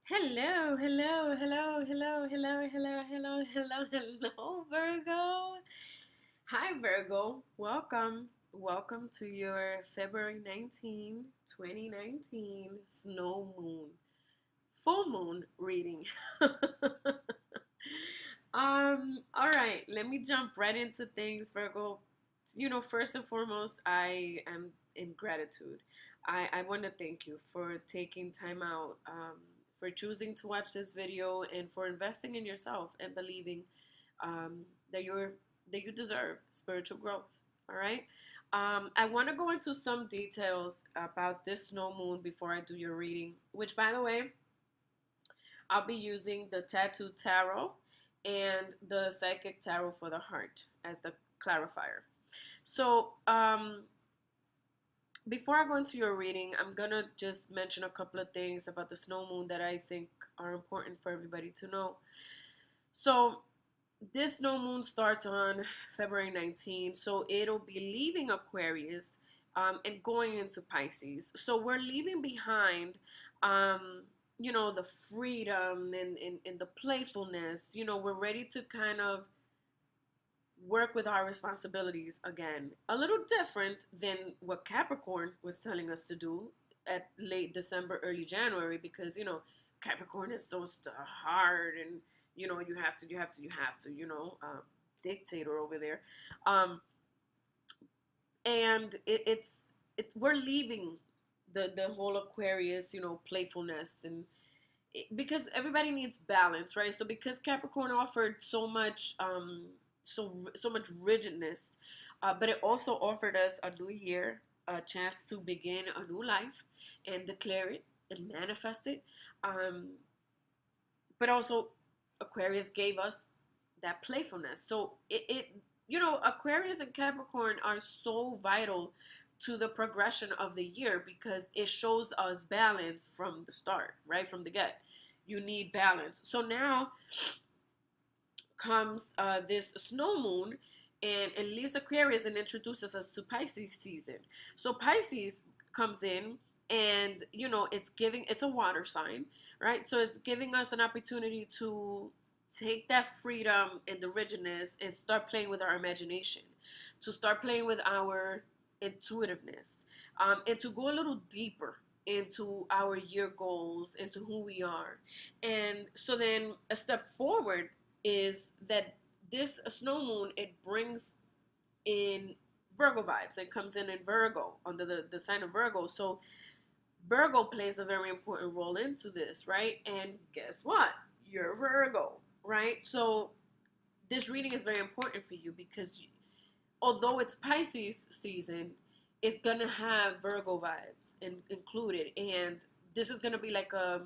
Hello, hello, hello, hello, hello, hello, hello, hello, hello, Virgo. Hi, Virgo. Welcome. Welcome to your February 19, 2019 snow moon, full moon reading. All right, let me jump right into things, Virgo. First and foremost, I am in gratitude. I want to thank you for taking time out, for choosing to watch this video, and for investing in yourself and believing um, that you deserve spiritual growth. All right. I want to go into some details about this snow moon before I do your reading, which, by the way, I'll be using the Tattoo Tarot and the Psychic Tarot for the Heart as the clarifier. So, before I go into your reading, I'm gonna just mention a couple of things about the snow moon that I think are important for everybody to know. So, this snow moon starts on February 19th, so it'll be leaving Aquarius and going into Pisces. So, we're leaving behind, the freedom and the playfulness. We're ready to kind of work with our responsibilities again. A little different than what Capricorn was telling us to do at late December, early January, because Capricorn is so hard, and dictator over there. Um, and we're leaving the whole Aquarius, playfulness and because everybody needs balance, right? So because Capricorn offered so much rigidness, but it also offered us a new year, a chance to begin a new life and declare it and manifest it. But also Aquarius gave us that playfulness. So Aquarius and Capricorn are so vital to the progression of the year because it shows us balance from the start, right? From the get. You need balance. So now comes this snow moon and leaves Aquarius and introduces us to Pisces season. So Pisces comes in and it's a water sign, right? So it's giving us an opportunity to take that freedom and the rigidness and start playing with our imagination, to start playing with our intuitiveness, and to go a little deeper into our year goals, into who we are. And so then a step forward is that this snow moon, it brings in Virgo vibes. It comes in Virgo, under the sign of Virgo. So Virgo plays a very important role into this, right? And guess what? You're Virgo, right? So this reading is very important for you because although it's Pisces season, it's gonna have Virgo vibes included, and this is gonna be like a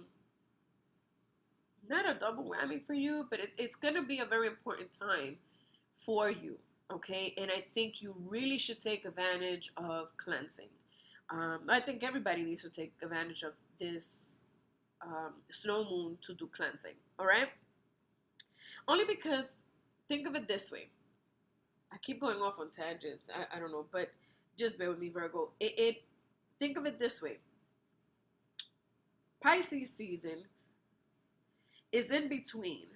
not a double whammy for you, but it's gonna be a very important time for you, okay? And I think you really should take advantage of cleansing. I think everybody needs to take advantage of this snow moon to do cleansing, all right? Only because, think of it this way. I keep going off on tangents. I don't know, but just bear with me, Virgo. Think of it this way. Pisces season is in between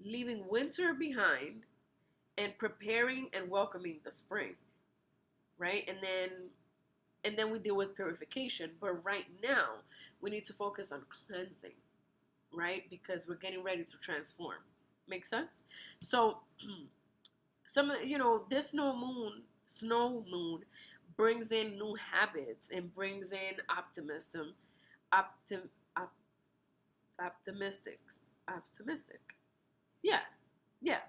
leaving winter behind and preparing and welcoming the spring, right? And then we deal with purification. But right now, we need to focus on cleansing, right? Because we're getting ready to transform. Make sense? So this snow moon brings in new habits and brings in optimism, optim, op, optimistic. Yeah, yeah.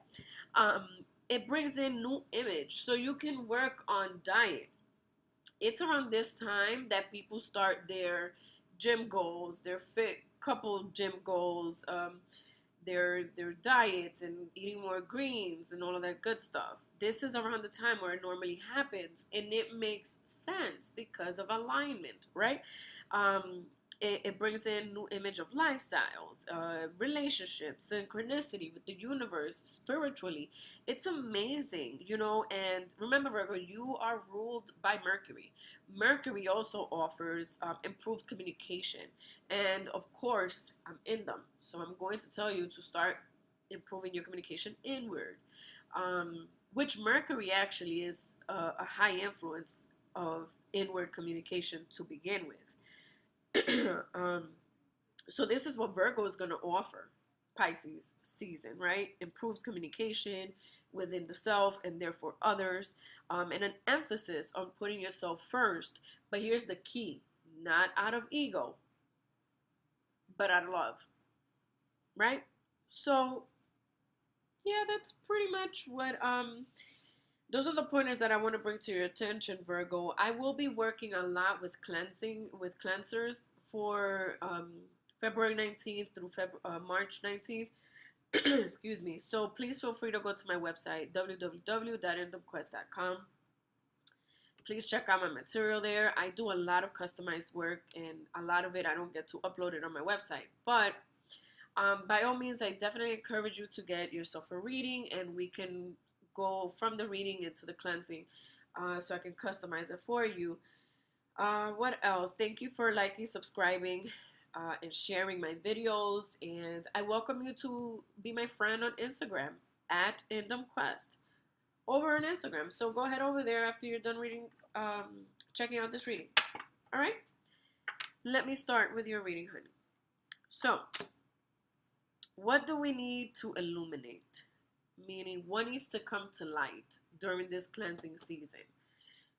Um, it brings in new image, so you can work on diet. It's around this time that people start their gym goals, their fit couple gym goals, their diets and eating more greens and all of that good stuff. This is around the time where it normally happens, and it makes sense because of alignment, right? Um, It brings in new image of lifestyles, relationships, synchronicity with the universe, spiritually. It's amazing, you know. And remember, Virgo, you are ruled by Mercury. Mercury also offers improved communication, and of course, I'm in them, so I'm going to tell you to start improving your communication inward. Which Mercury actually is a high influence of inward communication to begin with. So this is what Virgo is going to offer Pisces season, right? Improved communication within the self and therefore others, and an emphasis on putting yourself first. But here's the key: not out of ego, but out of love, right? So yeah, that's pretty much what those are the pointers that I want to bring to your attention, Virgo. I will be working a lot with cleansers for February 19th through March 19th. Excuse me. So please feel free to go to my website, www.randomquest.com. Please check out my material there. I do a lot of customized work, and a lot of it I don't get to upload it on my website. But by all means, I definitely encourage you to get yourself a reading, and we can go from the reading into the cleansing, so I can customize it for you. What else? Thank you for liking, subscribing, and sharing my videos. And I welcome you to be my friend on Instagram at IndumQuest over on Instagram. So go ahead over there after you're done reading, checking out this reading. All right? Let me start with your reading, honey. So, what do we need to illuminate? Meaning, what needs to come to light during this cleansing season?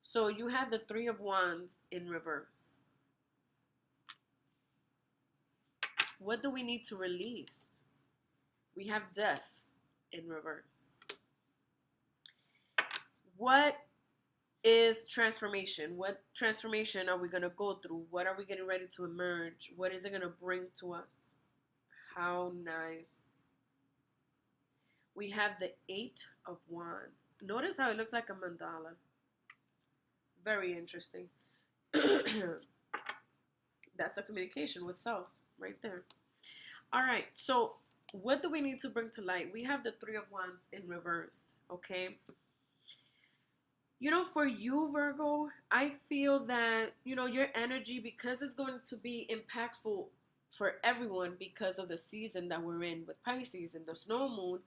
So you have the Three of Wands in reverse. What do we need to release? We have Death in reverse. What is transformation? What transformation are we going to go through? What are we getting ready to emerge? What is it going to bring to us? How nice. We have the Eight of Wands. Notice how it looks like a mandala. Very interesting. That's the communication with self right there. All right, so what do we need to bring to light? We have the Three of Wands in reverse, okay? You know, for you, Virgo, I feel that, you know, your energy, because it's going to be impactful for everyone because of the season that we're in with Pisces and the snow moon,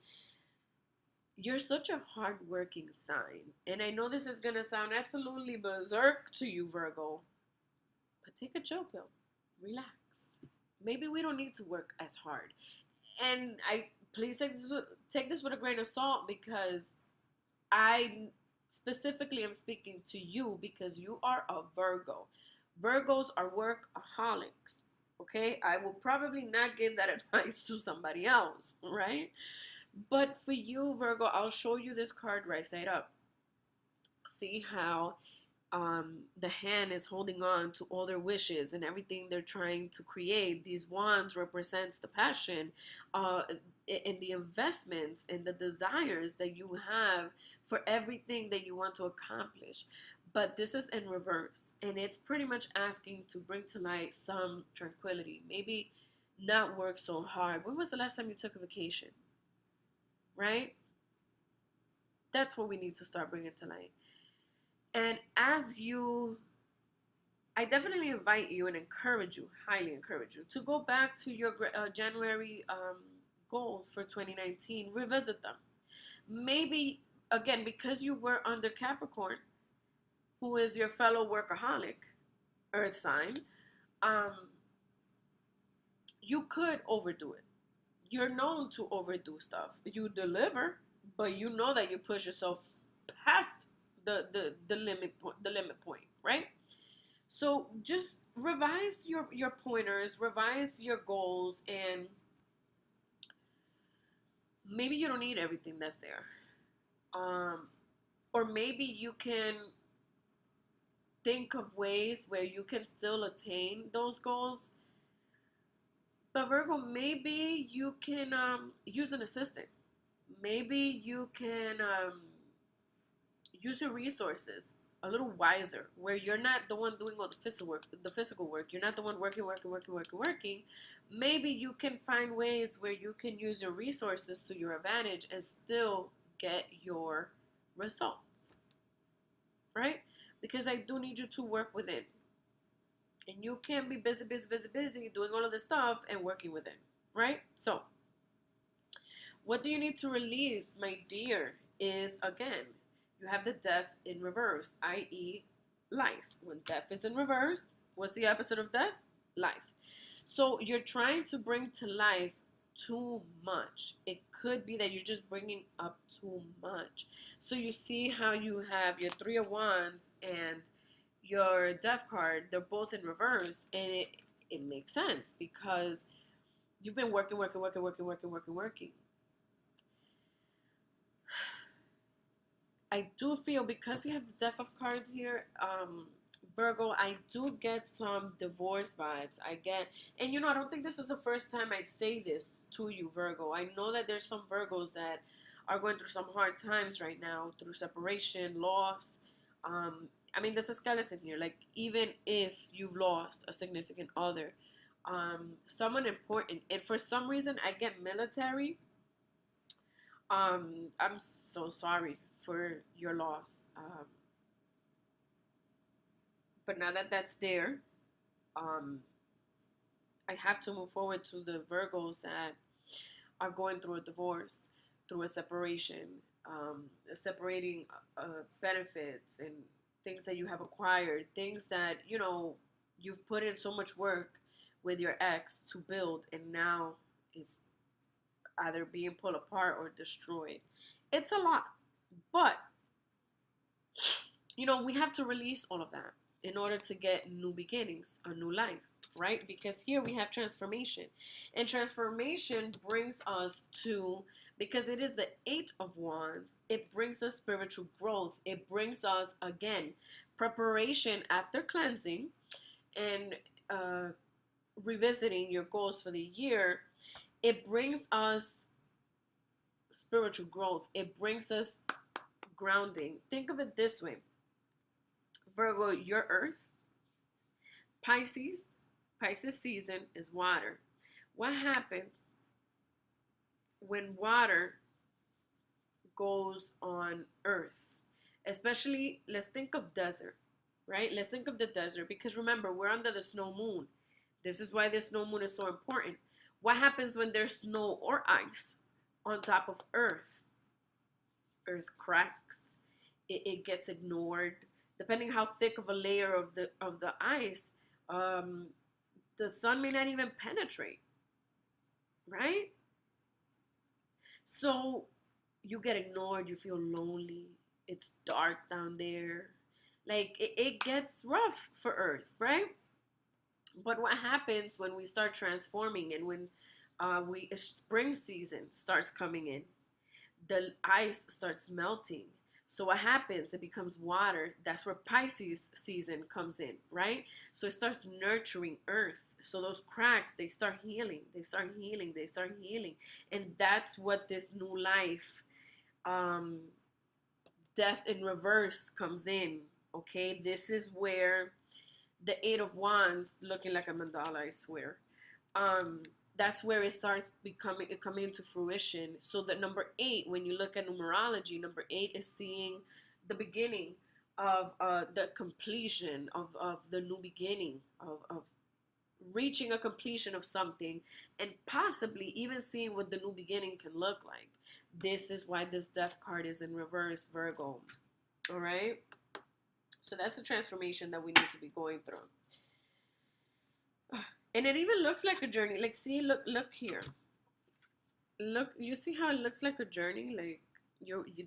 you're such a hardworking sign. And I know this is going to sound absolutely berserk to you, Virgo, but take a chill pill. Relax. Maybe we don't need to work as hard. And please take this with a grain of salt, because I specifically am speaking to you because you are a Virgo. Virgos are workaholics. Okay? I will probably not give that advice to somebody else, right? But for you, Virgo, I'll show you this card right side up. See how the hand is holding on to all their wishes and everything they're trying to create. These wands represents the passion and the investments and the desires that you have for everything that you want to accomplish. But this is in reverse, and it's pretty much asking to bring to light some tranquility. Maybe not work so hard. When was the last time you took a vacation? Right? That's what we need to start bringing to light. And I definitely invite you and encourage you, highly encourage you, to go back to your January goals for 2019, revisit them. Maybe, again, because you were under Capricorn, who is your fellow workaholic, earth sign, you could overdo it. You're known to overdo stuff. You deliver, but you know that you push yourself past the limit point, right? So just revise your pointers, revise your goals, and maybe you don't need everything that's there. Or maybe you can think of ways where you can still attain those goals. But Virgo, maybe you can use an assistant. Maybe you can use your resources a little wiser, where you're not the one doing all the physical work. You're not the one working. Maybe you can find ways where you can use your resources to your advantage and still get your results, right? Because I do need you to work within. And you can't be busy doing all of this stuff and working within, right? So, what do you need to release, my dear, is again, you have the death in reverse, i.e., life. When death is in reverse, what's the opposite of death? Life. So you're trying to bring to life too much. It could be that you're just bringing up too much. So you see how you have your Three of Wands and your Death card, they're both in reverse, and it makes sense because you've been working. I do feel, because you have the Death of Cards here, Virgo, I do get some divorce vibes. I get, and I don't think this is the first time I say this to you, Virgo. I know that there's some Virgos that are going through some hard times right now, through separation, loss. I mean, there's a skeleton here. Like, even if you've lost a significant other, someone important, and for some reason I get military. I'm so sorry for your loss. But now that that's there, um, I have to move forward to the Virgos that are going through a divorce, through a separation, separating benefits and things that you have acquired, things that you've put in so much work with your ex to build, and now it's either being pulled apart or destroyed. It's a lot, but we have to release all of that in order to get new beginnings, a new life, right? Because here we have transformation. And transformation brings us to, because it is the Eight of Wands, it brings us spiritual growth. It brings us, again, preparation after cleansing and revisiting your goals for the year. It brings us spiritual growth. It brings us grounding. Think of it this way. Virgo, your earth. Pisces season is water. What happens when water goes on earth? Especially, let's think of desert, right? Let's think of the desert, because remember, we're under the snow moon. This is why this snow moon is so important. What happens when there's snow or ice on top of earth? Earth cracks. It gets ignored. Depending how thick of a layer of the ice, the sun may not even penetrate, right? So you get ignored. You feel lonely. It's dark down there. Like, it gets rough for Earth, right? But what happens when we start transforming, and when spring season starts coming in, the ice starts melting. So what happens? It becomes water. That's where Pisces season comes in, right? So it starts nurturing earth. So those cracks, they start healing. And that's what this new life, death in reverse, comes in, okay? This is where the Eight of Wands, looking like a mandala, I swear, that's where it starts coming into fruition. So that number 8, when you look at numerology, number 8 is seeing the beginning of the completion of the new beginning, of reaching a completion of something, and possibly even seeing what the new beginning can look like. This is why this Death card is in reverse, Virgo. All right? So that's the transformation that we need to be going through. And it even looks like a journey. Like, see, look here. Look, you see how it looks like a journey? Like,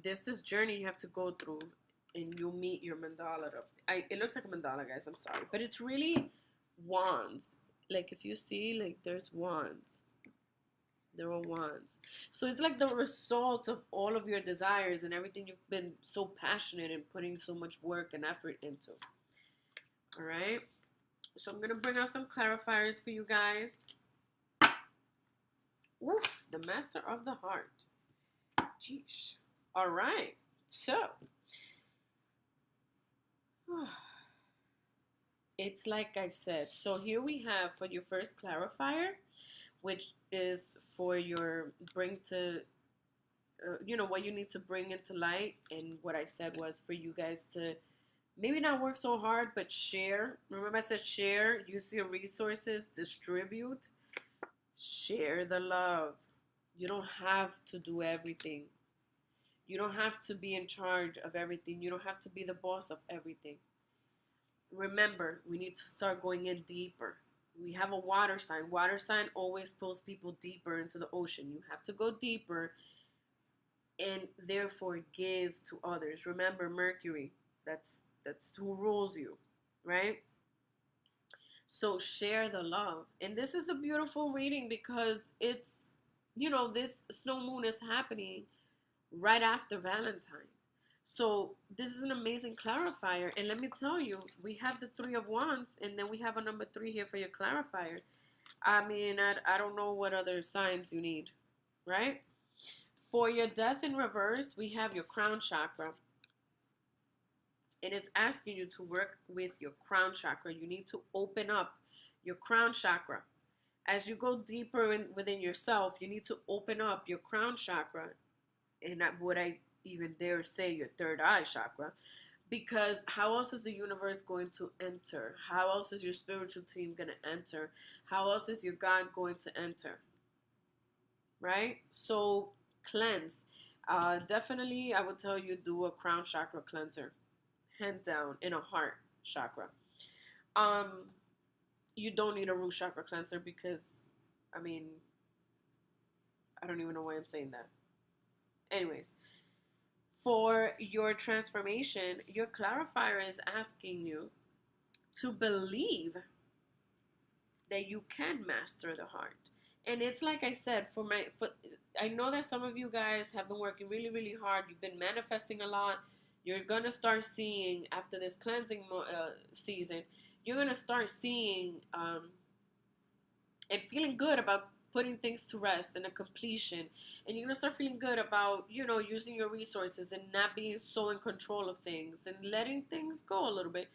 there's this journey you have to go through, and you'll meet your mandala. It looks like a mandala, guys. I'm sorry. But it's really wands. Like, if you see, like, there's wands. There are wands. So it's like the result of all of your desires and everything you've been so passionate and putting so much work and effort into. All right? So I'm going to bring out some clarifiers for you guys. Oof, the Master of the Heart. Jeez. All right. So, It's like I said. So here we have for your first clarifier, which is for your bring to, what you need to bring into light. And what I said was for you guys to maybe not work so hard, but share. Remember, I said share, use your resources, distribute, share the love. You don't have to do everything. You don't have to be in charge of everything. You don't have to be the boss of everything. Remember, we need to start going in deeper. We have a water sign. Water sign always pulls people deeper into the ocean. You have to go deeper and therefore give to others. Remember, Mercury, that's who rules you, right? So share the love. And this is a beautiful reading because it's, this snow moon is happening right after Valentine. So this is an amazing clarifier. And let me tell you, we have the Three of Wands, and then we have a number 3 here for your clarifier. I mean, I don't know what other signs you need, right? For your Death in reverse, we have your crown chakra. And it's asking you to work with your crown chakra. You need to open up your crown chakra. As you go deeper within yourself, you need to open up your crown chakra. And that would I even dare say your third eye chakra. Because how else is the universe going to enter? How else is your spiritual team going to enter? How else is your God going to enter? Right? So cleanse. Definitely, I would tell you do a crown chakra cleanser. Hands down, in a heart chakra. Um, you don't need a root chakra cleanser because, I mean, I don't even know why I'm saying that. Anyways, for your transformation, your clarifier is asking you to believe that you can master the heart. And it's like I said, I know that some of you guys have been working really, really hard. You've been manifesting a lot. You're going to start seeing, after this cleansing season, you're going to start seeing and feeling good about putting things to rest and a completion. And you're going to start feeling good about, using your resources and not being so in control of things and letting things go a little bit.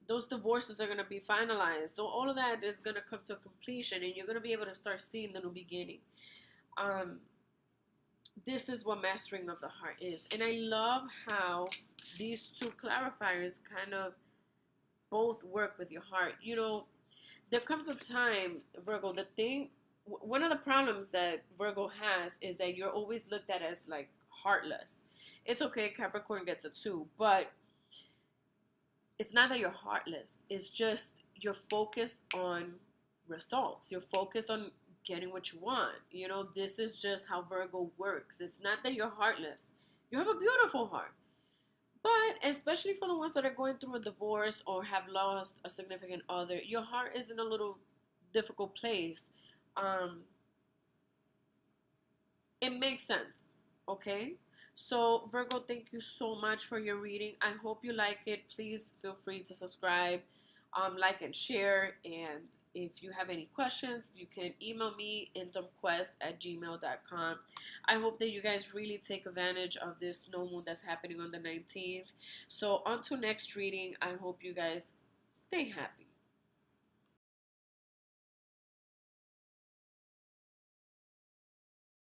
Those divorces are going to be finalized. So all of that is going to come to a completion and you're going to be able to start seeing the new beginning. This is what mastering of the heart is. And I love how these two clarifiers kind of both work with your heart. There comes a time, Virgo, one of the problems that Virgo has is that you're always looked at as like heartless. It's okay, Capricorn gets it too, but it's not that you're heartless. It's just you're focused on results. You're focused on getting what you want. This is just how Virgo works. It's not that you're heartless. You have a beautiful heart. But especially for the ones that are going through a divorce or have lost a significant other, your heart is in a little difficult place. It makes sense, okay? So Virgo, thank you so much for your reading. I hope you like it. Please feel free to subscribe, like and share. And if you have any questions, you can email me indomquest@gmail.com. I hope that you guys really take advantage of this snow moon that's happening on the 19th. So until next reading, I hope you guys stay happy.